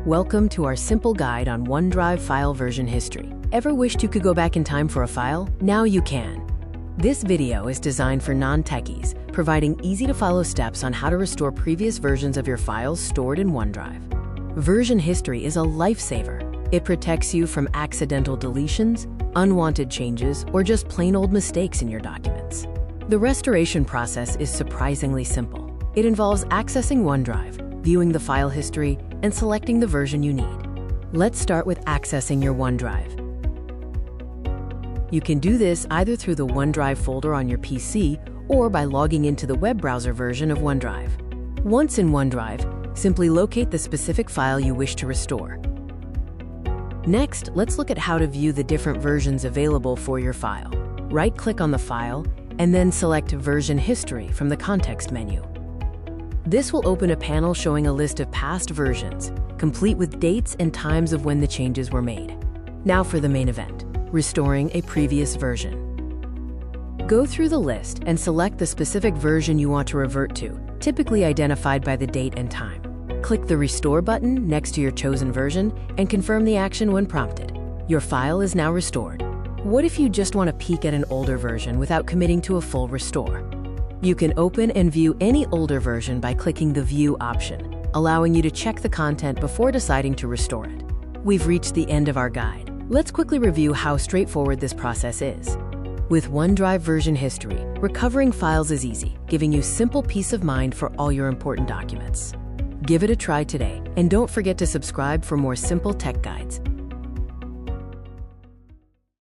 Welcome to our simple guide on OneDrive file version history. Ever wished you could go back in time for a file? Now you can. This video is designed for non-techies, providing easy-to-follow steps on how to restore previous versions of your files stored in OneDrive. Version history is a lifesaver. It protects you from accidental deletions, unwanted changes, or just plain old mistakes in your documents. The restoration process is surprisingly simple. It involves accessing OneDrive, viewing the file history, and selecting the version you need. Let's start with accessing your OneDrive. You can do this either through the OneDrive folder on your PC or by logging into the web browser version of OneDrive. Once in OneDrive, simply locate the specific file you wish to restore. Next, let's look at how to view the different versions available for your file. Right-click on the file and then select Version History from the context menu. This will open a panel showing a list of past versions, complete with dates and times of when the changes were made. Now for the main event, restoring a previous version. Go through the list and select the specific version you want to revert to, typically identified by the date and time. Click the Restore button next to your chosen version and confirm the action when prompted. Your file is now restored. What if you just want to peek at an older version without committing to a full restore? You can open and view any older version by clicking the View option, allowing you to check the content before deciding to restore it. We've reached the end of our guide. Let's quickly review how straightforward this process is. With OneDrive version history, recovering files is easy, giving you simple peace of mind for all your important documents. Give it a try today, and don't forget to subscribe for more simple tech guides.